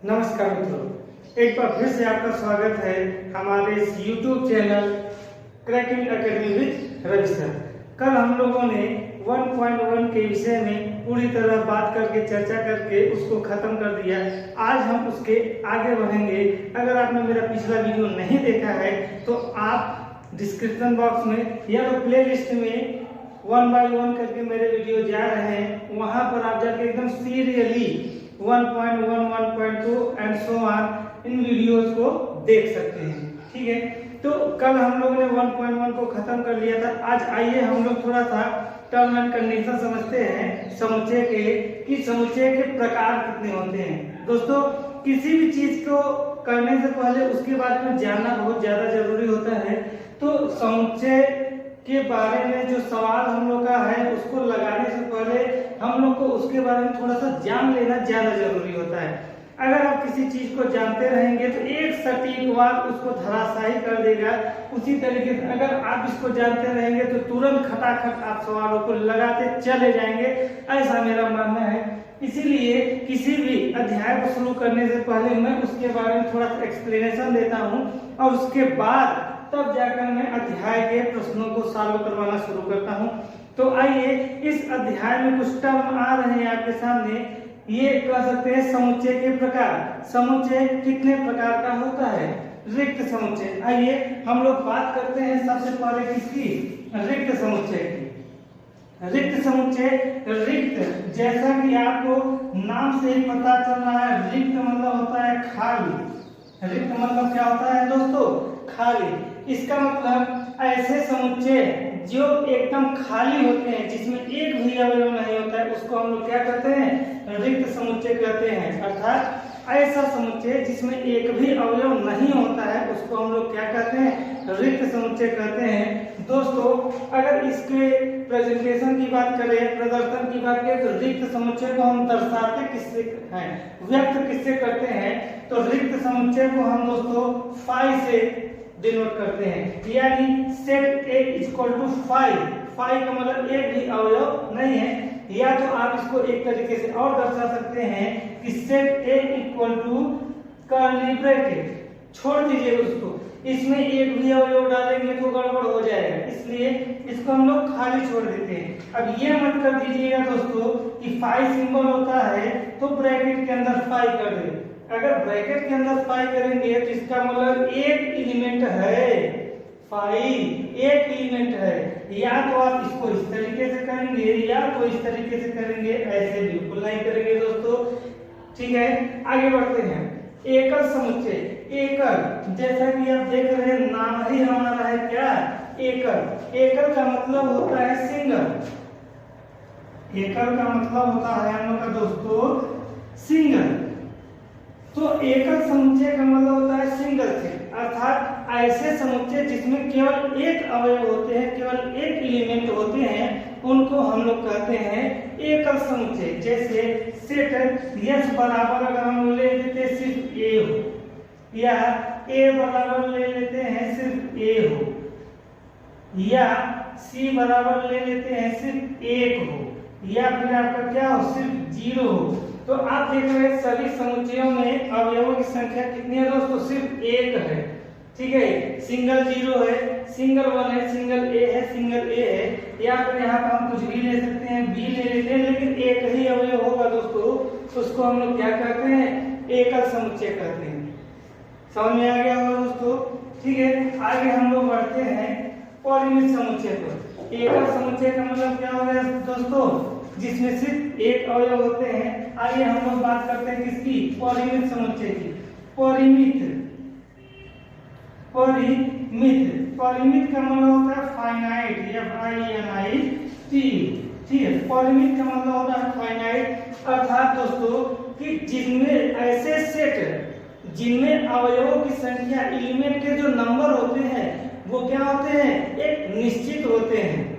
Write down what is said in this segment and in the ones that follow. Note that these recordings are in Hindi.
नमस्कार मित्रों, एक बार फिर से आपका स्वागत है हमारे इस YouTube channel cracking academy with Ravi sir. कल हम लोगों ने 1.1 के विषय में पूरी तरह बात करके चर्चा करके उसको खत्म कर दिया। आज हम उसके आगे बढ़ेंगे। अगर आपने मेरा पिछला वीडियो नहीं देखा है तो आप डिस्क्रिप्शन बॉक्स में या तो प्ले लिस्ट में 1 by 1 करके मेरे वीडियो जा रहे हैं, वहां पर आप जाके एकदम serially 1.1, 1.2 and so on in videos को देख सकते हैं। ठीक है, तो कल हम लोगों ने 1.1 को खत्म कर लिया था। आज आइए हम लोग थोड़ा सा टर्म एंड कंडीशन समझते हैं समुच्चय के, कि समुच्चय के प्रकार कितने होते हैं। दोस्तों, किसी भी चीज को करने से पहले उसके बारे में जानना बहुत ज्यादा जरूरी होता है। तो समुच्चय के बारे में जो सवाल हम लोग का है उसको लगाने से पहले हम लोग को उसके बारे में थोड़ा सा जान लेना ज्यादा जरूरी होता है। अगर आप किसी चीज को जानते रहेंगे तो एक सटीक बात उसको धराशायी कर देगा। उसी तरीके से अगर आप इसको जानते रहेंगे तो तुरंत खटाखट आप सवालों को लगाते चले जाएंगे, ऐसा मेरा मानना है। इसीलिए किसी भी अध्याय को शुरू करने से पहले मैं उसके बारे में थोड़ा सा एक्सप्लेनेशन देता हूँ और उसके बाद तब जाकर मैं अध्याय के प्रश्नों को सॉल्व करवाना शुरू करता हूं। तो आइए, इस अध्याय में कुछ टर्म आ रहे हैं आपके सामने। ये कह सकते हैं समुच्चय के प्रकार। समुच्चय कितने प्रकार का होता है? रिक्त समुच्चय। आइए हम लोग बात करते हैं सबसे पहले किसकी? रिक्त समुच्चय की। रिक्त समुच्चय, रिक्त जैसा कि आपको नाम से ही पता चल रहा है, रिक्त मतलब होता है खाली। रिक्त मतलब क्या होता है दोस्तों? खाली। इसका मतलब ऐसे समुच्चय जो एकदम खाली होते हैं, जिसमें एक भी अवयव नहीं होता है, उसको हम लोग क्या कहते हैं? रिक्त समुच्चय कहते हैं। अर्थात ऐसा समुच्चय जिसमें एक भी अवयव नहीं होता है उसको हम लोग क्या कहते हैं? रिक्त समुच्चय कहते हैं। दोस्तों, अगर इसके प्रेजेंटेशन की बात करें, प्रदर्शन की बात करें, तो रिक्त समुच्चय को हम दर्शाते किससे हैं, व्यक्त किससे करते हैं? तो रिक्त समुच्चय को हम दोस्तों फाई से डिनोट करते हैं। यानी set A equal to phi. Phi का मतलब एक भी अवयव नहीं है। या तो आप इसको एक तरीके से और दर्शा सकते हैं कि set A equal to curly bracket. छोड़ दीजिए उसको, इसमें एक भी अवयव डालेंगे तो गड़बड़ हो जाएगा, इसलिए इसको हम लोग खाली छोड़ देते हैं। अब ये मत कर दीजिएगा दोस्तों कि फाई सिंबल होता है तो ब्रैकेट के अंदर फाई कर दें। अगर ब्रैकेट के अंदर फाई करेंगे तो इसका मतलब एक एलिमेंट है, फाई एक एलिमेंट है। या तो आप इसको इस तरीके से करेंगे या तो इस तरीके से करेंगे, ऐसे बिल्कुल नहीं करेंगे दोस्तों। ठीक है, आगे बढ़ते हैं। एकल समुच्चय। एकल जैसा कि आप देख रहे हैं, नाम ही हमारा है क्या? एकल। एकल का मतलब होता है सिंगल। एकल का मतलब होता है हम लोग का दोस्तों सिंगल। तो एकल समुच्चय का मतलब होता है सिंगल सेट, अर्थात ऐसे समुच्चय जिसमें केवल एक अवयव होते हैं, केवल एक एलिमेंट होते हैं, उनको हम लोग कहते हैं एकल समुच्चय। जैसे सेट S बराबर अगर हम ले लेते हैं सिर्फ A हो, या A बराबर ले लेते हैं सिर्फ A हो, या C बराबर ले लेते हैं सिर्फ 1 हो, या फिर आपका क्या हो? सिर्फ 0 हो। तो आप देख रहे हैं सभी समुच्चयों में अवयवों की संख्या कितनी है दोस्तों? सिर्फ 1 है। ठीक है, सिंगल 0 है, सिंगल 1 है, सिंगल A है, सिंगल A है, या फिर यहाँ पर हम कुछ भी ले सकते हैं, B ले लेते हैं, लेकिन एक ही अवयव होगा दोस्तों, उसको हम लोग क्या कहते हैं? एकल समुच्चय कहते हैं। समझ में आ गया होगा दोस्तों? ठीक है, आगे हम लोग बढ़ते हैं परिमित समुच्चय पर। एकल समुच्चय का मतलब क्या हो गया दोस्तों? जिसमें सिर्फ एक अवयव होते हैं। आइए हम लोग बात करते हैं किसकी? परिमित समुच्चय की। परिमित। परिमित, परिमित का मतलब होता है फाइनाइट, FINIT। ठीक है, परिमित का मतलब होता है फाइनाइट, अर्थात दोस्तों कि जिनमें ऐसे सेट जिनमें अवयवों की संख्या, एलिमेंट के जो नंबर होते हैं वो क्या होते हैं? एक निश्चित होते हैं।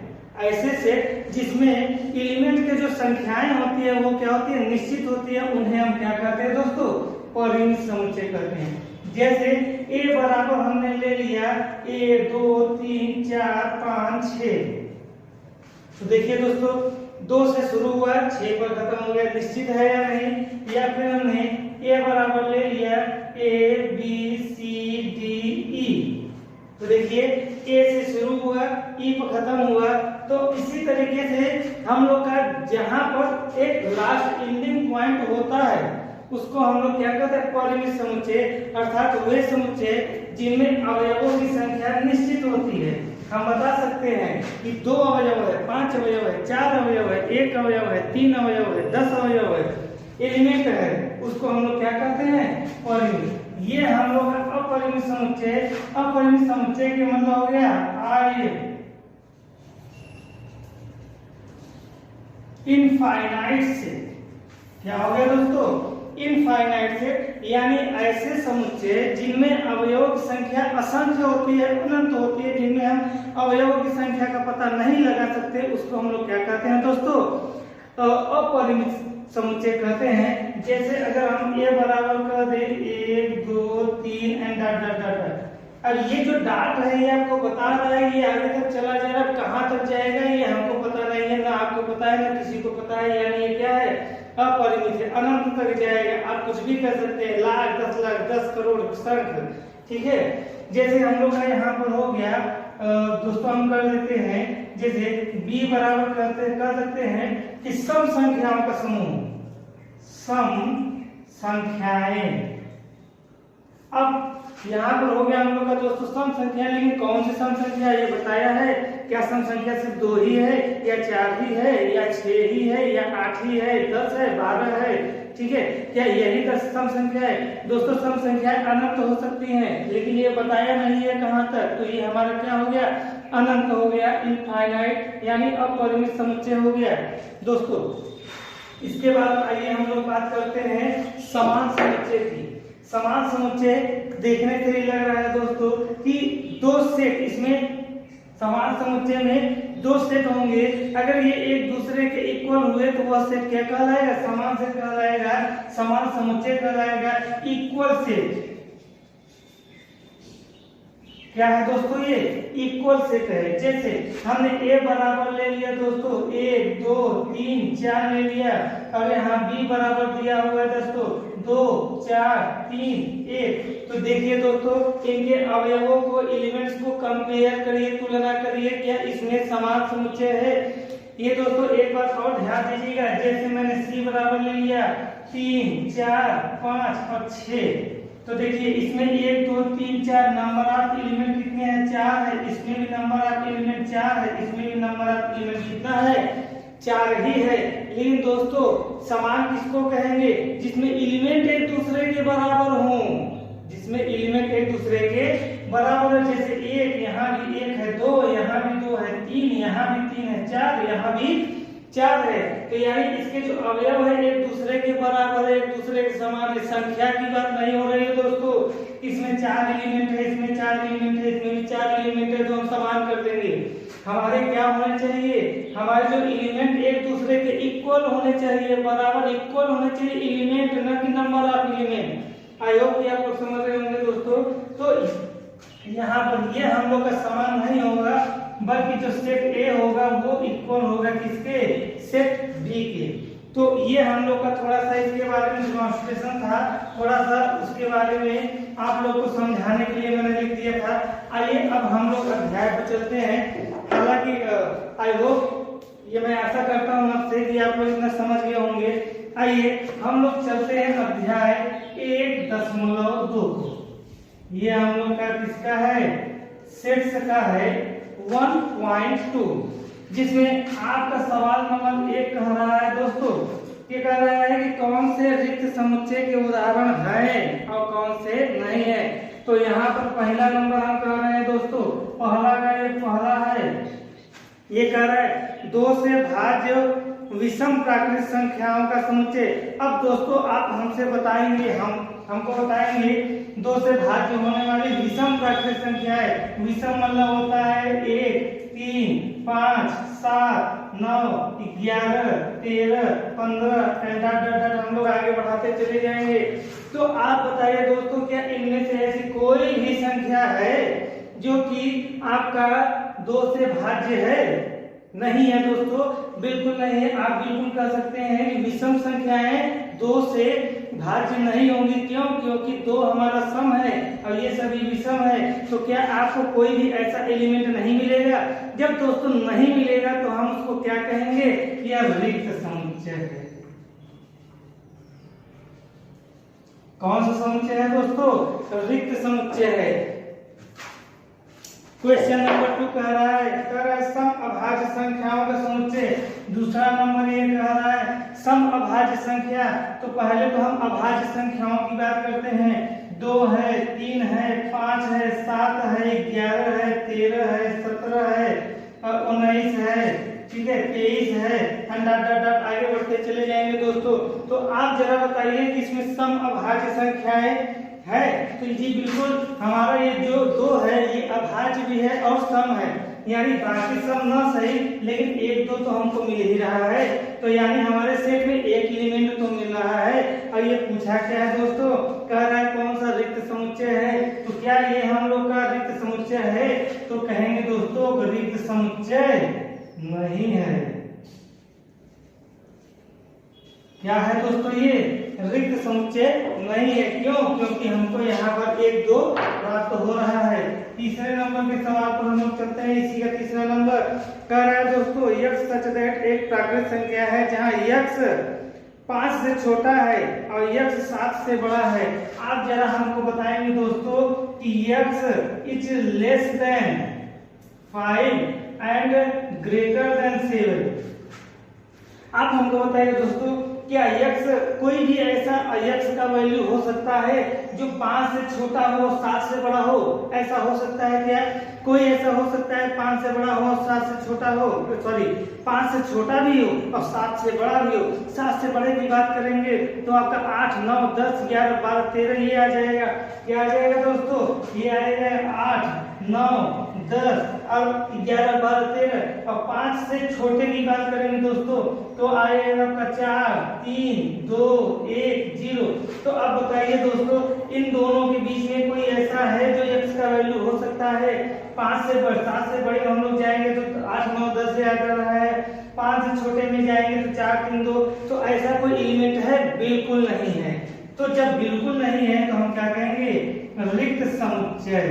ऐसे सेट जिसमें एलिमेंट के जो संख्याएं होती है वो क्या होती है? निश्चित होती है, उन्हें हम क्या कहते हैं दोस्तों? परिमित समुच्चय कहते हैं। जैसे A बराबर हमने ले लिया 1 2 3 4 5 6। तो देखिए दोस्तों, 2 से शुरू हुआ 6 पर खत्म हो गया, निश्चित है या नहीं? या फिर हमने ए बराबर ले लिया A B C D E, तो देखिए ए से शुरू हुआ ई पर खत्म हुआ। तो इसी तरीके से हम लोग का जहां पर एक लास्ट एंडिंग पॉइंट होता है उसको हम लोग क्या कहते हैं, परिमित समुच्चय, अर्थात वे समुच्चय जिनमें अवयवों की संख्या निश्चित होती है। हम बता सकते हैं कि 2 अवयव है, 5 अवयव है, 4 अवयव है, 1 अवयव है, 3 अवयव है, 10 अवयव है, एलिमेंट है, उसको हम लोग क्या कहते हैं, परिमित। ये हम लोग का अपरिमित समुच्चय। अपरिमित समुच्चय के मतलब हो गया आई इनफाइनाइट से, क्या हो गया दोस्तों, इनफाइनाइट से, यानी ऐसे समुच्चय जिनमें अवयवों की संख्या असंख्य होती है, अनंत होती है, जिनमें हम अवयवों की संख्या का पता नहीं लगा सकते, उसको हम लोग क्या कहते हैं दोस्तों, अपरिमित समुच्चय कहते हैं। जैसे अगर हम ए बराबर कर दे 1 2 3 एंड डॉट डॉट डॉट, अब ये जो डॉट है ये आपको बता रहा है ये आगे तक चला जाएगा, कहां तक जाएगा ये हमको पता नहीं है, ना आपको पता है ना किसी को पता है, यानी ये क्या है, अपरिमित है, अनंत तक जाएगा। आप कुछ भी कर सकते हैं, लाख 10 लाख 10 करोड़ संख्या, ठीक है। जैसे हम लोग का यहाँ पर हो गया दोस्तों, हम कर लेते हैं, जैसे b बराबर कर सकते हैं कि सम संख्याओं का समूह, सम संख्याएं। अब यहाँ पर हो गया हम लोग का दोस्तों सम संख्या, लेकिन कौन सी सम संख्या ये बताया है, क्या सम संख्या सिर्फ 2 ही है या 4 ही है या 6 ही है या 8 ही है, 10 है, 12 है, ठीक है, क्या यही 10 सम संख्या है दोस्तों। सम संख्याएं अनंत हो सकती हैं, लेकिन ये बताया नहीं है कहां तक, तो ये हमारा क्या हो गया, अनंत हो गया, इनफाइनाइट, यानी अपरिमित समुच्चय हो गया दोस्तों। इसके बाद आइए हम लोग बात करते हैं समान समुच्चय की। समान समुच्चय देखने से ही लग रहा है दोस्तों कि 2 सेट, इसमें समान समुच्चय में 2 सेट होंगे, अगर ये एक दूसरे के इक्वल हुए तो वह सेट क्या कहलाएगा, समान सेट कहलाएगा, समान समुच्चय कहलाएगा। इक्वल सेट क्या है दोस्तों, ये इक्वल सेट है। जैसे हमने a बराबर ले लिया दोस्तों, 1 2 3 4 ले लिया, और यहाँ b बराबर दिया हुआ है दोस्तों 2 4 3 1, तो देखिए दोस्तों इनके अवयवों को, एलिमेंट्स को कंपेयर करिए, तुलना करिए, क्या इसमें समान समुच्चय है। ये दोस्तों एक बात और ध्यान दीजिएगा, जैसे मैंने c बराबर ले लिया 3 4 5 और 6, तो देखिए इसमें 1 2 3 4 नंबर ऑफ एलिमेंट कितने हैं, 4 है, इसमें भी नंबर ऑफ एलिमेंट 4 है, इसमें भी नंबर ऑफ एलिमेंट कितना है, 4 ही है। लेकिन दोस्तों समान किसको कहेंगे, जिसमें एलिमेंट एक दूसरे के बराबर हो, जिसमें एलिमेंट एक दूसरे के बराबर है। जैसे 1 यहाँ भी 1 है, 2 यहाँ भी 2 है, 3 यहाँ भी 3 है, 4 यहाँ भी 4 है, तो यानी इसके जो अवयव है एक दूसरे के बराबर है, एक दूसरे के समान है। संख्या की बात नहीं हो रही है दोस्तों, इसमें 4 एलिमेंट है, इसमें 4 एलिमेंट है, इसमें भी 4 एलिमेंट है, तो हम समान कर देंगे। हमारे क्या होने चाहिए, हमारे जो एलिमेंट एक दूसरे के इक्वल होने चाहिए, बराबर इक्वल होने चाहिए एलिमेंट, न कि number of element. I hope कि आप लोग समझ रहे होंगे दोस्तों। तो यहाँ पर ये हम लोग का समान नहीं होगा, बल्कि जो सेट A होगा वो इक्वल होगा किसके, सेट B के। तो ये हम लोग का थोड़ा सा इसके बारे में डेमोंस्ट्रेशन था, थोड़ा सा उसके बारे में आप लोग को समझाने के लिए मैंने लिख दिया था। आइए अब हम लोग अध्याय पर चलते हैं। हालांकि आई होप, ये मैं आशा करता हूँ आपसे कि आप लोग इतना समझ गए होंगे। आइए हम लोग चलते हैं अध्याय 1.2 को। ये हम लोग का किसका है, सेट्स का है 1.2, जिसमें आपका सवाल नंबर 1 कह रहा है दोस्तों, ये कह रहा है कि कौन से रिक्त समुच्चय के उदाहरण हैं और कौन से नहीं है। तो यहाँ पर पहला नंबर हम कह रहे हैं दोस्तों, पहला का ये पहला है, ये कह रहा है 2 से भाज्य विषम प्राकृतिक संख्याओं का समुच्चय। अब दोस्तों आप हमसे बताएंगे, हमको बताएंगे 2 से भाज्य होने वाली विषम प्राकृतिक संख्याएं। विषम मतलब होता है 1 3 5 7 9 11 13 15, हम लोग आगे बढ़ाते चले जाएंगे। तो आप बताइए दोस्तों, क्या इनमें से ऐसी कोई भी संख्या है जो कि आपका 2 से भाज्य है? नहीं है दोस्तों, बिल्कुल नहीं है। आप बिल्कुल कह सकते हैं कि विषम संख्याएं 2 से भाज्य नहीं होंगी। क्यों? क्योंकि 2 हमारा सम है और ये सभी विषम है। तो क्या आपको कोई भी ऐसा एलिमेंट नहीं मिलेगा? जब दोस्तों नहीं मिलेगा तो हम उसको क्या कहेंगे? यह रिक्त समुच्चय है। कौन सा समुच्चय है दोस्तों? रिक्त समुच्चय है। क्वेश्चन नंबर 2 कह रहा है सम अभाज्य संख्याओं का समुच्चय। दूसरा नंबर ये कह रहा है सम अभाज्य संख्या। तो पहले तो हम अभाज्य संख्याओं की बात करते हैं। 2 है, 3 है, 5 है, 7 है, 11 है, 13 है, 17 है और 19 है, ठीक है, 23 है। हम डॉट आगे बढ़ते चले जाएंगे दोस्तों। तो आप जरा बताइए कि इसमें सम अभाज्य संख्याएं है? तो जी बिल्कुल, हमारा ये जो 2 है ये अभाज्य भी है और सम है, यानी बाकी सम ना सही लेकिन 1 2 तो हमको मिल ही रहा है। तो यानी हमारे सेट में एक एलिमेंट तो मिल रहा है। और ये पूछा क्या है दोस्तों? कह रहा है कौन सा रिक्त समुच्चय है। तो क्या ये हम लोग का रिक्त समुच्चय है? तो कहेंगे दोस्तों रिक्त समुच्चय नहीं है। क्या है दोस्तों? ये रिक्त समुच्चय नहीं है। क्यों? क्योंकि हमको यहाँ पर 1 2 प्राप्त हो रहा है। तीसरे नंबर के सवाल पर हम लोग चलते हैं। इसी का तीसरा नंबर कह रहा है दोस्तों x सच दैट एक प्राकृत संख्या है जहाँ x 5 से छोटा है और x 7 से बड़ा है। आप जरा हमको बताएंगे दोस्तों कि x is less than 5 and greater than 7। आप हमको बताइए दोस्तों क्या x कोई भी ऐसा x का वैल्यू हो सकता है जो 5 से छोटा हो 7 से बड़ा हो? ऐसा हो सकता है क्या? कोई ऐसा हो सकता है 5 से बड़ा हो 7 से छोटा हो? सॉरी, 5 से छोटा भी हो और 7 से बड़ा भी हो। 7 से बड़े की बात करेंगे तो आपका 8 9 10 11 12 13 ये आ जाएगा। क्या आ जाएगा दोस्तों? ये आएगा 8 9 10 और 11 12 13। और 5 से छोटे की बात करेंगे दोस्तों तो आएगा आपका 4 3 2 1 0। तो अब बताइए दोस्तों इन दोनों के बीच में कोई ऐसा है जो x का वैल्यू हो सकता है? 5 से बड़े 7 से बड़े हम लोग जाएंगे तो 8 9 10 से आ रहा है। 5 से छोटे में जाएंगे तो 4 3 2। तो ऐसा कोई एलिमेंट है? बिल्कुल नहीं है। तो जब बिल्कुल नहीं है तो हम क्या कहेंगे? रिक्त समुच्चय।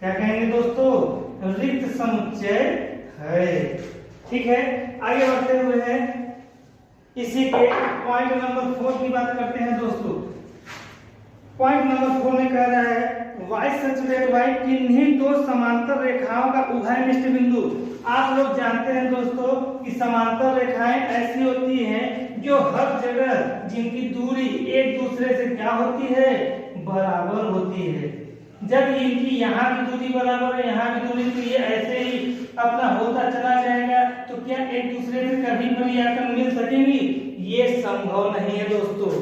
क्या कहेंगे दोस्तों? रिक्त समुच्चय है। ठीक है, आगे बढ़ते हुए हैं इसी के पॉइंट नंबर 4 की बात करते हैं दोस्तों। पॉइंट नंबर 4 में कह रहा है y सच दैट y किन्हीं 2 समांतर रेखाओं का उभयनिष्ठ बिंदु। आप लोग जानते हैं दोस्तों कि समांतर रेखाएं ऐसी होती हैं जो हर जगह जिनकी दूरी एक दूसरे से क्या होती है? बराबर होती है। जब इनकी यहाँ की दूरी बराबर है यहाँ की दूरी, तो ये ऐसे ही अपना होता चला जाएगा। तो क्या एक दूसरे से कभी भी आकर मिल सकेंगी? ये संभव नहीं है दोस्तों,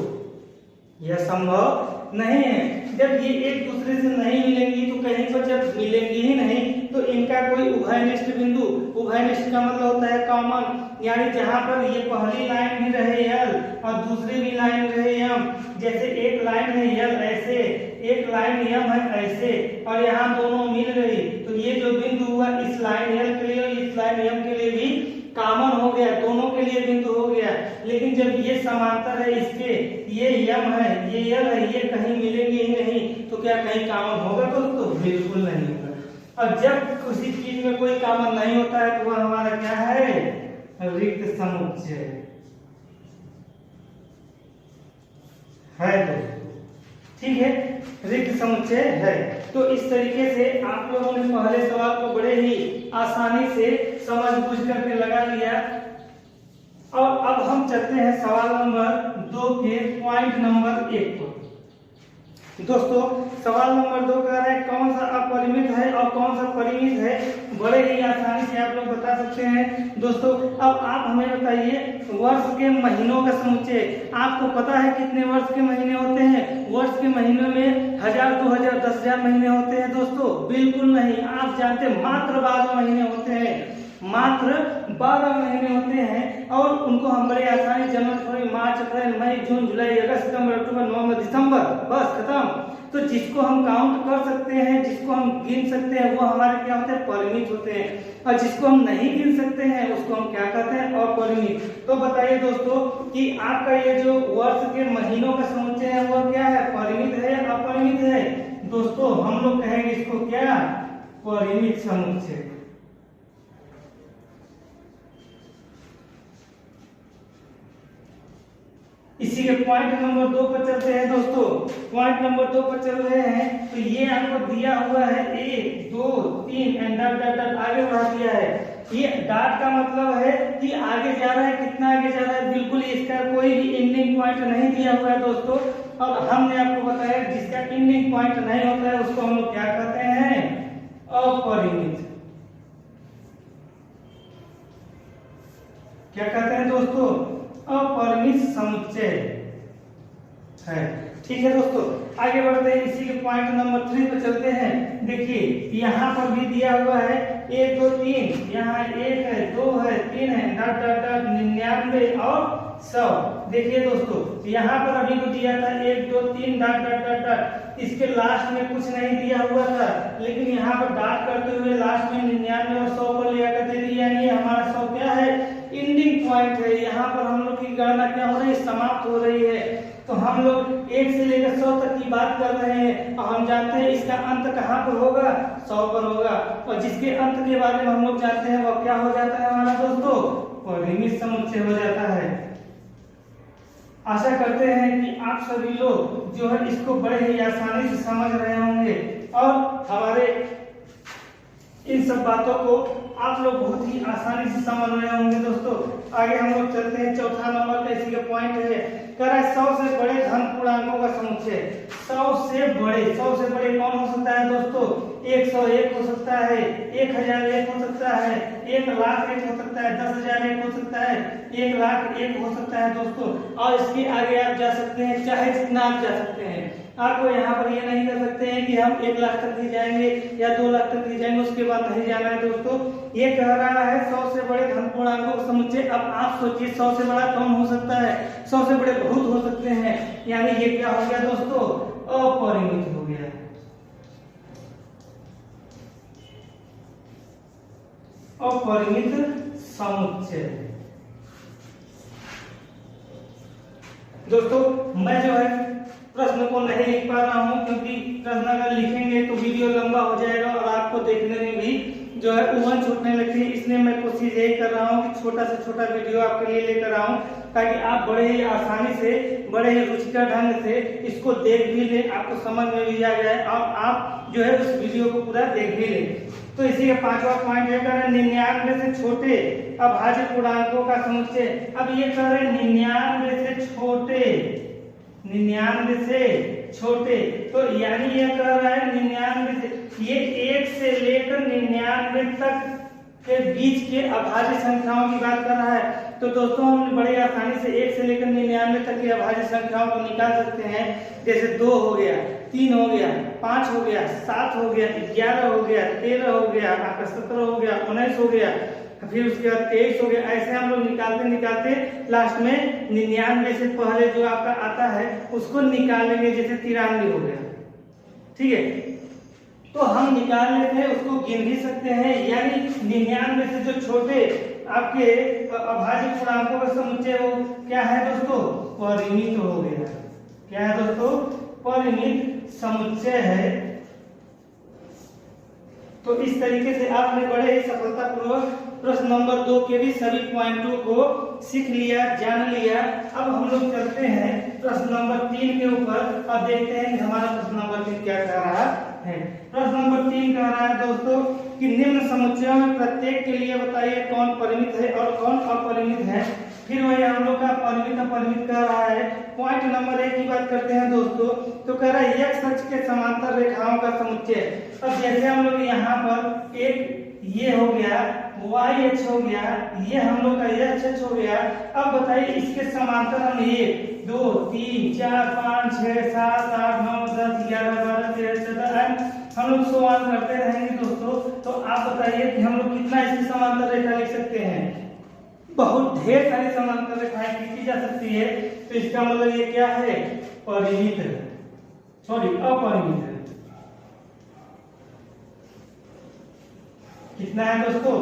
यह संभव नहीं है। जब ये एक दूसरे से नहीं मिलेंगी तो कहीं पर जब मिलेंगी ही नहीं तो इनका कोई उभयनिष्ठ बिंदु, उभयनिष्ठ का मतलब होता है कॉमन, यानी जहां पर ये पहली लाइन भी रहे L और दूसरी भी लाइन रहे M। जैसे एक लाइन है L ऐसे, एक लाइन M है ऐसे और यहाँ दोनों मिल गई तो ये जो बिंदु हुआ इस लाइन L के लिए और इस लाइन M के लिए भी कॉमन हो गया, दोनों के लिए बिंदु हो गया। लेकिन जब ये समांतर है इसके, ये M है ये L है, ये कहीं मिलेंगे ही नहीं तो क्या कहीं कॉमन होगा दोस्तों? बिल्कुल नहीं होगा। और जब किसी चीज में कोई कॉमन नहीं होता है तो वह हमारा क्या है? रिक्त समुच्चय है दोस्तों। ठीक है, रिक्त समुच्चय है। तो इस तरीके से आप लोगों ने पहले सवाल को बड़े ही आसानी से समझ बूझ करके लगा लिया। और अब हम चलते हैं सवाल नंबर 2 के पॉइंट नंबर 1 पर। दोस्तों सवाल नंबर 2 कह रहा है कौन सा अपरिमित है और कौन सा परिमित है? बड़े ही आसानी से आप लोग बता सकते हैं दोस्तों। अब आप हमें बताइए वर्ष के महीनों का समुच्चय। आपको पता है कितने वर्ष के महीने होते हैं? वर्ष के महीनों में 1000 2000 10,000 महीने होते हैं दोस्तों? बिल्कुल नहीं। आप जानते हैं मात्र 12 महीने होते हैं, मात्र 12 महीने होते हैं। और उनको हम बड़े आसानी जनवरी फरवरी मार्च अप्रैल मई जून जुलाई अगस्त सितंबर अक्टूबर नवंबर दिसंबर, बस खत्म। तो जिसको हम काउंट कर सकते हैं, जिसको हम गिन सकते हैं, वो हमारे क्या होते हैं, परिमित होते हैं। और जिसको हम नहीं गिन सकते हैं उसको हम क्या कहते हैं, अपरिमित। तो बताइए दोस्तों कि आपका ये जो वर्ष के महीनों का समुच्चय है वो क्या है, परिमित है या अपरिमित है? दोस्तों हम लोग कहेंगे इसको क्या, परिमित समुच्चय। इसी के पॉइंट नंबर 2 पर चलते हैं दोस्तों। पॉइंट नंबर 2 पर चल रहे हैं तो ये आपको दिया हुआ है 1 2 3 एंड डॉट डॉट डॉट आगे बढ़ा दिया है। ये डॉट का मतलब है कि आगे जा रहा है, कितना आगे जा रहा है, बिल्कुल इसका कोई भी एंडिंग पॉइंट नहीं दिया हुआ है दोस्तों। और हमने आपको बताया जिसका एंडिंग पॉइंट नहीं होता है उसको हम लोग क्या कहते हैं, अपरिमित। क्या कहते हैं दोस्तों, अपरिमित समुच्चय है। ठीक है दोस्तों, आगे बढ़ते हैं, इसी के पॉइंट नंबर 3 पे चलते हैं। देखिए यहाँ पर भी दिया हुआ है 1 2 3, यहाँ 1 है 2 है 3 है डॉट डॉट डॉट 99 और 100। देखिए दोस्तों यहाँ पर अभी को दिया था 1 2 3 डॉट डॉट डॉट डॉट, इसके लास्ट में कुछ नहीं दिया हुआ था, लेकिन यहाँ पर डॉट करते हुए लास्ट में 99 और 100 को लेकर दे दिया। ये हमारा 100 क्या है, एंडिंग पॉइंट है। यहाँ पर हम लोग की गणना क्या हो रही है, समाप्त हो रही है। तो हम लोग 1 से लेकर 100 तक की बात कर रहे हैं और हम जानते हैं इसका अंत कहाँ पर होगा, 100 पर होगा। और जिसके अंत के बारे में हम लोग जानते हैं वो क्या हो जाता है हमारा दोस्तों, परिमित समुच्चय हो जाता है। आशा करते हैं कि आप सभी लोग जो है इसको बड़े ही आसानी से समझ रहे होंगे और हमारे इन सब बातों को आप लोग बहुत ही आसानी से समझ रहे होंगे दोस्तों। आगे हम लोग चलते हैं, चौथा नंबर का इसी का पॉइंट है, कह रहा है 100 से बड़े धन पूर्णांकों का समुच्चय। 100 से बड़े कौन हो सकता है दोस्तों, 101 हो सकता है, 1001 हो सकता है, 1,00,000 हो सकता है, 10,000 हो सकता है, 1,00,000 हो सकता है दोस्तों। और इसके आगे आप जा सकते हैं, चाहे जितना आप जा सकते हैं। आपको यहाँ पर ये नहीं कर सकते हैं कि हम 1,00,000 तक ही जाएंगे या 2,00,000 तक ही जाएंगे, उसके बाद नहीं जाना है दोस्तों। ये कह रहा है 100 से बड़े धन पूर्णांकों का समुच्चय। अब आप सोचिए 100 से बड़ा कौन हो सकता है, 100 से बड़े बहुत हो सकते हैं, यानी ये क्या हो गया दोस्तों, अपरिमित हो गया। अपरिमित समुच्चय। दोस्तों मैं जो है प्रश्न को नहीं लिख पा रहा हूं क्योंकि प्रश्न अगर लिखेंगे तो वीडियो लंबा हो जाएगा और आपको देखने में भी जो है उमंग छूटने लगती है। इसलिए मैं कोशिश यही कर रहा हूं कि छोटा से छोटा वीडियो आपके लिए लेकर आऊं ताकि आप बड़े ही आसानी से, बड़े ही रुचिकर ढंग से इसको देख भी लें, आपको समझ में भी आ जाए और आप जो है उस वीडियो को पूरा देख भी लें। तो इसी का 5वां पॉइंट है, 99 से छोटे अभाज्य पूर्णांकों का समुच्चय। अब ये कह रहे 99 से छोटे, 99 से छोटे, तो यानी ये कह रहा है 99 से, ये 1 से लेकर 99 तक के बीच के अभाज्य संख्याओं की बात कर रहा है। तो दोस्तों हम बड़े आसानी से 1 से लेकर 99 तक की अभाज्य संख्याओं को निकाल सकते हैं। जैसे 2 हो गया, 3 हो गया, 5 हो गया, 7 हो गया, 11 हो गया, 13 हो गया, आपका 17 हो गया, 19 हो गया, फिर उसके बाद 23 हो गया। ऐसे हम लोग निकालते निकालते लास्ट में 99 से पहले जो आपका आता है उसको निकाल लेंगे। जैसे 93 हो गया, ठीक है, तो हम निकाल लेते हैं, उसको गिन भी सकते हैं। यानी 99 से जो छोटे आपके अभाज्य पूर्णांकों का समुच्चय वो क्या है दोस्तों, परिमित हो गया। क्या है दोस्तों, परिमित समुच्चय है। तो इस तरीके से आपने बड़े ही सफलतापूर्वक प्रश्न नंबर 2 के भी सभी पॉइंटों को सीख लिया, जान लिया। अब हम लोग चलते हैं प्रश्न नंबर 3 के ऊपर। अब देखते हैं कि हमारा प्रश्न नंबर 3 क्या कह रहा है। प्रश्न नंबर 3 कह रहा है दोस्तों कि निम्न समुच्चयों में प्रत्येक के लिए बताइए कौन परिमित है और कौन अपरिमित है। फिर वही हम लोग का परिमित अपरिमित कह रहा है। पॉइंट नंबर 1 की बात करते हैं दोस्तों, तो कह रहा है x अक्ष के समांतर रेखाओं का समुच्चय। अब जैसे हम लोग यहाँ पर एक ये हो गया, y अक्ष हो गया, ये हम लोग का x अक्ष हो गया। अब बताइए इसके समांतर हम 1 2 3 4 5 6 7 8 9 10 11 12 13 14 हम लोग सवाल करते रहेंगे दोस्तों। तो आप बताइए कि हम लोग कितना इसकी समांतर रेखा लिख सकते हैं। बहुत ढेर सारी समांतर रेखाएं खींची जा सकती है। तो इसका मतलब ये क्या है, परिमित। सॉरी अपरिमित है। कितना है दोस्तों?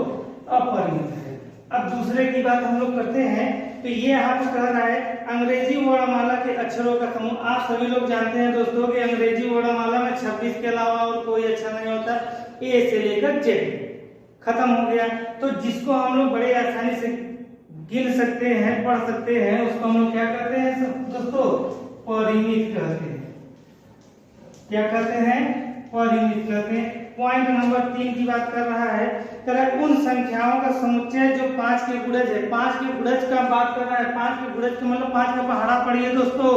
अपरिमित है। अब दूसरे की बात हम लोग करते हैं, तो ये यहाँ पर कह रहा है अंग्रेजी वर्णमाला के अक्षरों का समूह। आप सभी लोग जानते हैं दोस्तों कि अंग्रेजी वर्णमाला में 26 के अलावा और कोई अक्षर नहीं होता, ए से लेकर जेड खत्म हो गया। तो जिसको हम लोग बड़े आसानी से गिन सकते हैं, पढ़ सकते हैं, उसको हम लोग क्या कहते हैं दोस्तों? परिमित कहते हैं। क्या कहते हैं? परिमित कहते हैं। पॉइंट नंबर 3 की बात कर रहा है, कह उन संख्याओं का समुच्चय जो 5 के गुणज है। 5 के गुणज का बात कर रहा है। 5 के गुणज का मतलब 5 का पहाड़ा पढ़िए दोस्तों।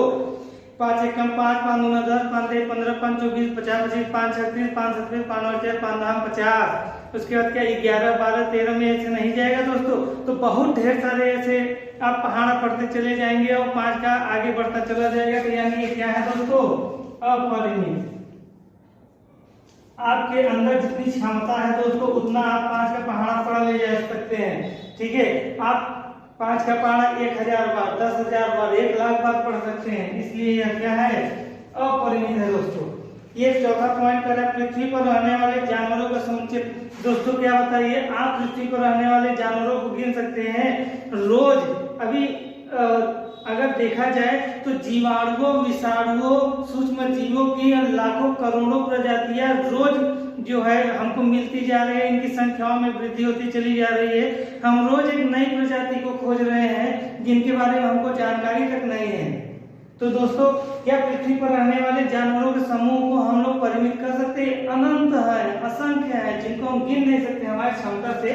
5 एक कम 5, 5 दूना 10, 5 3 15, 5 24, 50 25, 5 36, 5 37, 5 9 4, 5 9 50। उसके बाद क्या 11 12 13 में ऐसे नहीं जाएगा दोस्तों। तो बहुत ढेर सारे ऐसे आप पहाड़ा पढ़ते चले जाएंगे और 5 का आगे बढ़ता चला जाएगा। तो यानी ये क्या है दोस्तों? अपरिमित। आपके अंदर जितनी क्षमता है दोस्तों उतना आप 5 का पहाड़ा पढ़ ले जा सकते हैं। ठीक है, आप 5 का पहाड़ा 1000 बार, 10,000 बार, 1,00,000 बार पढ़ सकते हैं। इसलिए यह क्या है? अपरिमित है दोस्तों। ये चौथा पॉइंट कर रहा है पृथ्वी पर रहने वाले जानवरों का समुच्चय। दोस्तों क्या बताइए, आप पृथ्वी पर रहने वाले जानवरों को गिन सकते हैं रोज। अभी अगर देखा जाए तो जीवाणुओं, विषाणुओं, सूक्ष्म जीवों की लाखों करोड़ों प्रजातियां रोज जो है हमको मिलती जा रही है। इनकी संख्याओं में वृद्धि होती चली जा रही है। हम रोज एक नई प्रजाति को खोज रहे हैं जिनके बारे में हमको जानकारी तक नहीं है। तो दोस्तों क्या पृथ्वी पर रहने वाले जानवरों के समूह को हम लोग परिमित कर सकते हैं? अनंत है, असंख्य है, जिनको हम गिन नहीं सकते, हमारी क्षमता से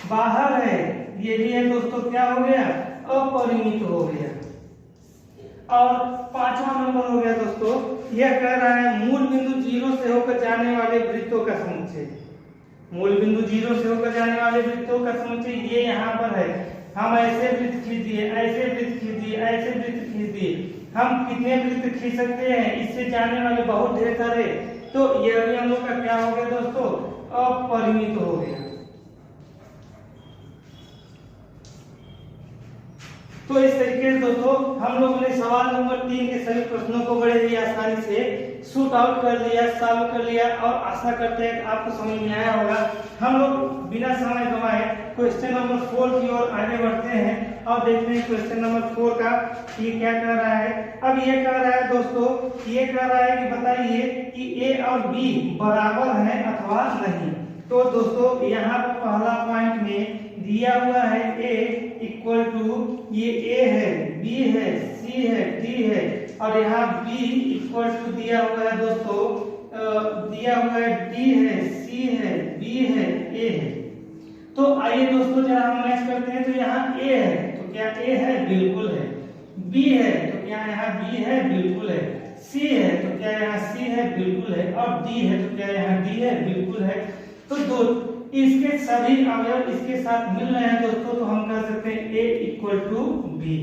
बाहर है। ये भी है दोस्तों, क्या हो गया? अपरिमित हो गया। और 5वां नंबर हो गया दोस्तों, यह कह रहा है मूल बिंदु 0 से होकर जाने वाले वृत्तों का समुच्चय। मूल बिंदु 0 से होकर जाने वाले वृत्तों का समुच्चय ये यहाँ पर है। हम ऐसे वृत्त खींच दिए, ऐसे वृत्त खींच दिए, ऐसे वृत्त खींच दिए। हम कितने वृत्त खींच सकते हैं? इससे जाने वाले बहुत ढेर सारे। तो यह भी हम लोग का क्या हो गया दोस्तों? अपरिमित हो गया। तो इस तरीके से दोस्तों हम लोगों ने सवाल नंबर 3 के सभी प्रश्नों को बड़े ही आसानी से शूट आउट कर लिया, सॉल्व कर लिया और आशा करते हैं आपको समझ में आया होगा। हम लोग बिना समय गंवाए क्वेश्चन नंबर 4 की ओर आगे बढ़ते हैं और देखते हैं क्वेश्चन नंबर 4 का ये क्या कह रहा है। अब ये कह रहा है दोस्तों, ये कह रहा है कि बताइए कि ए और बी बराबर है अथवा नहीं। तो दोस्तों यहाँ पर पहला पॉइंट में दिया हुआ है a इक्वल टू, ये a है, b है, c है, d है और यहाँ b इक्वल टू दिया हुआ है दोस्तों, दिया हुआ है d है, c है, b है, a है। तो आइए दोस्तों जरा हम मैच करते हैं। तो यहाँ a है तो क्या a है? बिल्कुल है। b है तो क्या यहाँ b है? बिल्कुल है। c है तो क्या यहाँ c है? बिल्कुल है। और d है तो क्या यहाँ d है? बिल्कुल है। तो दो इसके सभी अवयव इसके साथ मिल रहे हैं दोस्तों, तो हम कह सकते हैं a इक्वल टू b।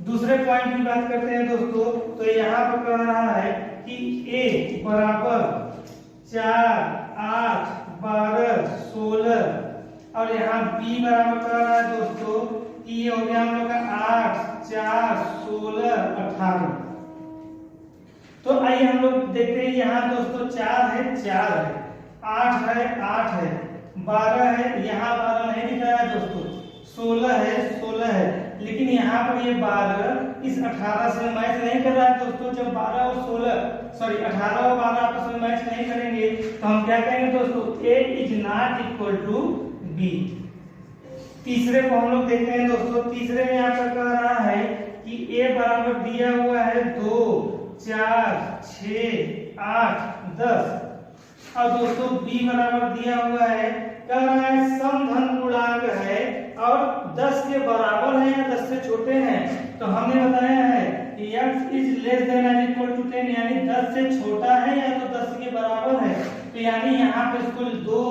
दूसरे पॉइंट की बात करते हैं दोस्तों, तो यहाँ पर कह रहा है कि a बराबर 4, 8, 12, 16 और यहाँ b बराबर कह रहा है दोस्तों कि ये हो गया हम लोग का 8, 4, 16, 18। तो आइए हम लोग देखते हैं। यहाँ दोस्तों 4 है, 4 है, 8 है, 8 है, 12 है, यहाँ 12 नहीं दिखाया दोस्तों, 16 है, 16 है, लेकिन यहाँ पर ये 12 इस 18 से मैच नहीं कर रहा है दोस्तों। जब 18 और 12 आपस में मैच नहीं करेंगे तो हम क्या कहेंगे दोस्तों? a is not equal to b। तीसरे को हम लोग देखते हैं दोस्तों। तीसरे में यहाँ पर कह रहा है कि a बराबर दिया हुआ है 2, 4, 6, 8, 10 और दोस्तों b बराबर दिया हुआ है, कह रहा है समधन पूर्णांक है और 10 के बराबर है या 10 से छोटे हैं। तो हमने बताया है कि x इज लेस देन और इक्वल टू 10, यानी 10 से छोटा है या तो 10 के बराबर है। तो यानी यहाँ पे कुल 2,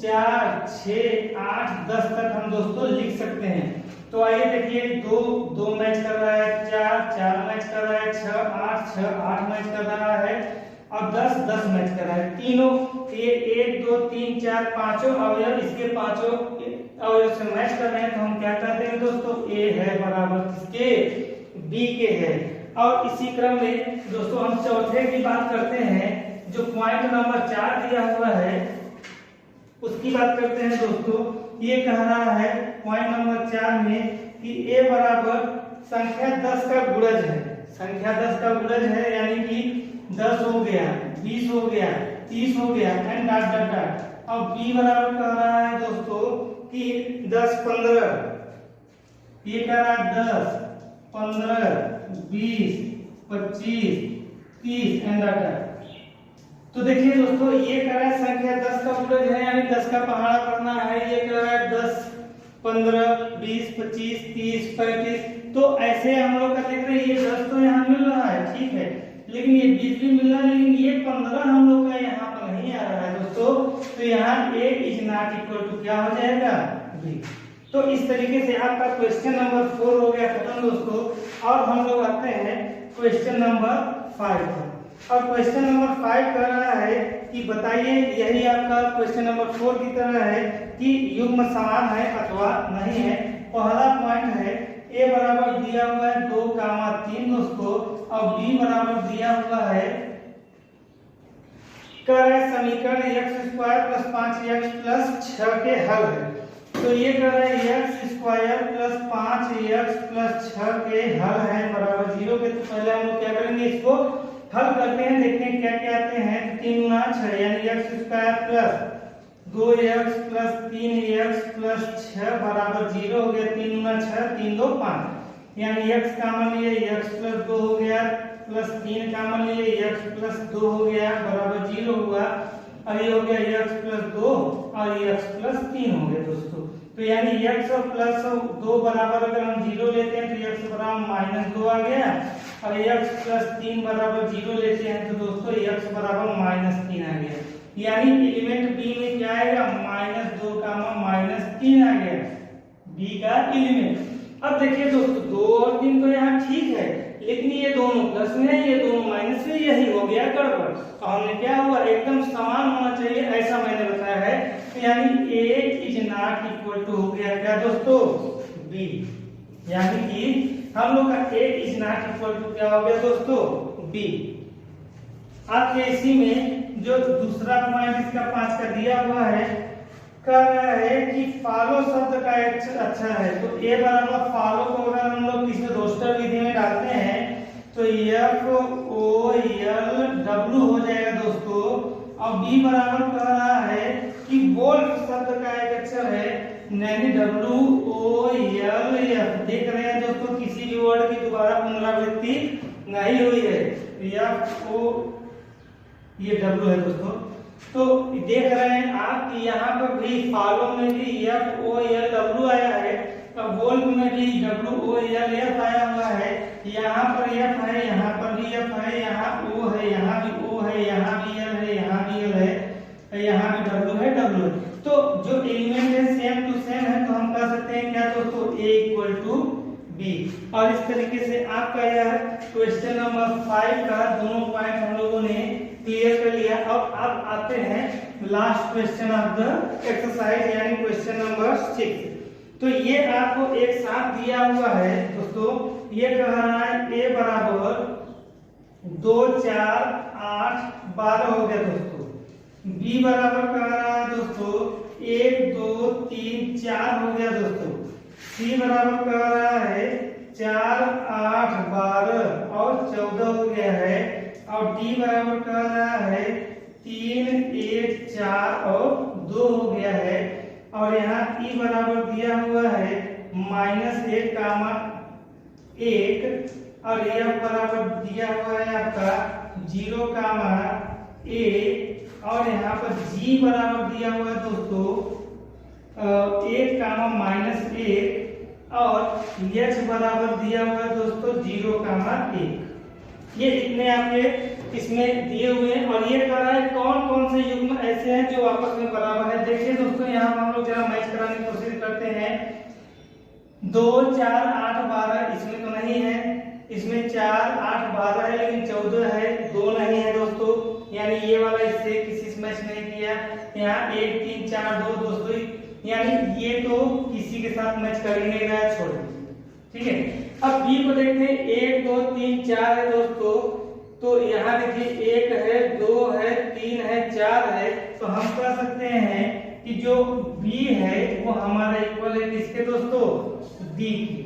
4, 6, 8, 10 तक हम दोस्तों लिख सकते हैं। तो आइए देखिए 2 मैच कर रहा है, 4 मैच कर रहा है, 6, 8 मैच कर रहा है और 10 मैच कर रहा है। तीनों ये 1, 2, 3, 4 पांचों अवयव इसके पांचों अवयव से मैच कर रहे हैं। तो हम क्या कहते हैं दोस्तों? a है बराबर किसके? b के है। और इसी क्रम में दोस्तों हम चौथे की बात करते हैं, जो पॉइंट नंबर 4 दिया हुआ है उसकी बात करते हैं दोस्तों। ये कह रहा है पॉइंट नंबर 4 में कि a बराबर संख्या 10 का गुणज है। संख्या 10 का गुणज है यानी कि 10 हो गया, 20 हो गया, 30 हो गया एंड डॉट डॉट डॉट। और b बराबर कह रहा है दोस्तों कि 10 15, ये कह रहा है 10 15 20 25 30 एंड डॉट डॉट। तो देखिए दोस्तों ये कह रहा है संख्या 10 का गुणज है यानी 10 का पहाड़ा करना है। ये कह रहा है 10 15 20 25 30 35। तो ऐसे हम लोग का देख रहे हैं ये 10 तो यहाँ मिल रहा है, ठीक है, लेकिन ये 20 भी मिल रहा है, लेकिन ये 15 हम लोग का यहाँ पर नहीं आ रहा है दोस्तों। तो यहाँ a is not equal to क्या हो जाएगा, b। तो इस तरीके से आपका क्वेश्चन नंबर 4 हो गया खत्म दोस्तों। और हम लोग आते हैं क्वेश्चन नंबर 5 पर। और क्वेश्चन नंबर 5 कह रहा है कि बताइए, यही आपका क्वेश्चन नंबर 4 की तरह है कि युग्म समान है अथवा नहीं है। पहला पॉइंट है a बराबर दिया हुआ है 2, 3 दोस्तों, और b बराबर दिया हुआ है कह रहा है समीकरण x² + 5x + 6 के हल है। तो ये कह रहा है x² + 5x + 6 के हल है बराबर 0 के। तो पहले हम लोग क्या करेंगे, इसको हल करते हैं, देखते हैं क्या क्या आते हैं। 3 × 6 यानी x² + 2x + 3x + 6 बराबर 0 हो गया। 3 × 6 3 2 5 यानी x कॉमन लिए x + 2 हो गया, प्लस 3 कॉमन लिए x + 2 हो गया बराबर 0 हुआ। और ये हो गया x + 2 और x + 3 हो गया दोस्तों। तो यानी x + 2 बराबर अगर हम 0 लेते हैं तो x बराबर -2 आ गया, और x + 3 बराबर 0 लेते हैं तो दोस्तों x बराबर -3 आ गया। यानी एलिमेंट b में क्या आएगा, -2, -3 आ गया b का एलिमेंट। अब देखिए दोस्तों 2 और 3 तो यहाँ ठीक है, लेकिन ये दोनों प्लस में है, ये दोनों माइनस में, यही हो गया गड़बड़। तो हमने क्या हुआ, एकदम समान होना चाहिए ऐसा मैंने बताया है। तो यानी a is not equal to हो गया क्या दोस्तों, b। यानी कि हम लोग का a is not equal to क्या हो गया दोस्तों, b। आपके इसी में जो दूसरा पॉइंट इसका 5 का दिया हुआ है, कह रहा है कि फॉलो शब्द का अच्छा है। तो a बराबर फॉलो को अगर हम लोग किसी रोस्टर विधि में डालते हैं तो FOLW हो जाएगा दोस्तों। और b बराबर कह रहा है कि वोल्ट शब्द का एक अक्षर है, यानी WOLF। देख रहे हैं दोस्तों किसी भी वर्ड की दोबारा पुनरावृत्ति नहीं हुई है। ये W है दोस्तों। तो देख रहे हैं आप कि यहाँ पर भी फॉलो में भी FOLW आया है, वोल्ट में भी WOLF आया हुआ है। यहाँ पर F है, यहाँ पर भी F है, यहाँ O है, यहाँ भी O है, यहाँ भी L है, यहाँ भी L है, यहाँ भी W है, W है। तो जो एलिमेंट है सेम टू सेम है, तो हम कह सकते हैं क्या दोस्तों, A = B। और इस तरीके से आपका यह क्वेश्चन नंबर 5 का दोनों पॉइंट हम लोगों ने क्लियर कर लिया। अब आते हैं last question of the exercise यानी क्वेश्चन नंबर 6। तो ये आपको एक साथ दिया हुआ है दोस्तों। ये कह रहा है a बराबर 2 4 8 12 हो गया दोस्तों। b बराबर कह रहा है दोस्तों 1 2 3 4 हो गया दोस्तों। c बराबर कह रहा है 4 8 12 और 14 हो गया है। और d बराबर कह रहा है 3 1 4 और 2 हो गया है। और यहाँ e बराबर दिया हुआ है -1, -1 और f बराबर दिया हुआ है आपका 0, a। और यहाँ पर g बराबर दिया हुआ है दोस्तों 1, -1 और h बराबर दिया हुआ है दोस्तों 0, 1। ये इतने आपके इसमें दिए हुए हैं। और ये कह रहा है कौन कौन से युग्म ऐसे हैं जो आपस में बराबर है। देखिए दोस्तों यहाँ हम लोग जरा मैच कराने की कोशिश करते हैं। 2 4 8 12 इसमें तो नहीं है, इसमें 4 8 12 है, लेकिन 14 है, 2 नहीं है दोस्तों। यानी ये वाला इससे किसी से मैच नहीं किया। यहाँ 1 3 4 2 दोस्तों, यानी ये तो किसी के साथ मैच कर ही नहीं रहा है, छोड़ दीजिए, ठीक है। अब बी को देखते हैं, 1 2 3 4 है दोस्तों, तो यहाँ देखिए 1 है, 2 है, 3 है, 4 है, तो हम कह सकते हैं कि जो बी है वो हमारा इक्वल है किसके दोस्तों, डी के।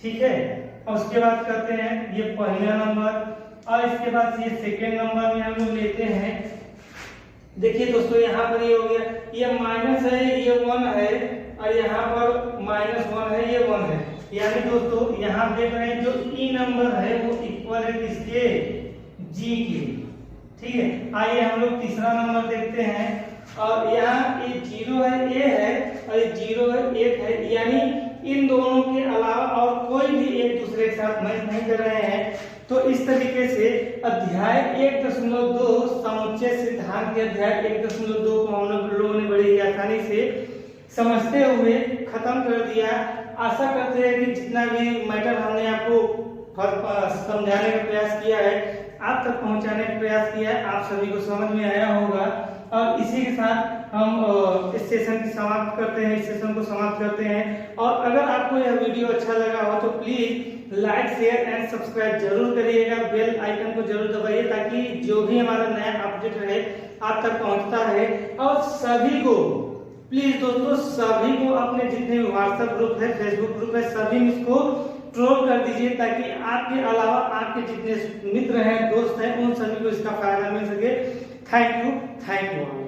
ठीक है, और उसके बाद करते हैं ये पहला नंबर, और इसके बाद ये सेकेंड नंबर में हम लोग लेते हैं। देखिए दोस्तों यहाँ पर ये हो गया, ये माइनस है, ये 1 है, और यहाँ पर -1 है, ये 1 है, यानी दोस्तों यहाँ देख रहे हैं जो ई नंबर है वो इक्वल है किसके, जी के। ठीक है, आइए हम लोग तीसरा नंबर देखते हैं, और यहाँ ये 0 है, ए है, और ये 0 है, 1 है, यानी इन दोनों के अलावा और कोई भी एक दूसरे के साथ मैच नहीं कर रहे हैं। तो इस तरीके से अध्याय 1.2 समुच्चय सिद्धांत के अध्याय 1.2 को हम लोगों ने बड़ी आसानी से समझते हुए खत्म कर दिया। आशा करते हैं कि जितना भी मैटर हमने आपको समझाने का प्रयास किया है, आप तक पहुंचाने का प्रयास किया है, आप सभी को समझ में आया होगा। और इसी के साथ हम इस सेशन की समाप्त करते हैं, इस सेशन को समाप्त करते हैं। और अगर आपको यह वीडियो अच्छा लगा हो तो please like, share and subscribe जरूर करिएगा, बेल आइकन को जरूर दबाइए, ताकि जो भी हमारा नया अपडेट रहे आप तक पहुंचता रहे। और सभी को प्लीज दोस्तों, सभी को अपने जितने व्हाट्सएप ग्रुप है, फेसबुक ग्रुप है, सभी में इसको ट्रोल कर दीजिए, ताकि आपके अलावा आपके जितने मित्र हैं, दोस्त हैं, उन सभी को इसका फायदा मिल सके। Thank you all.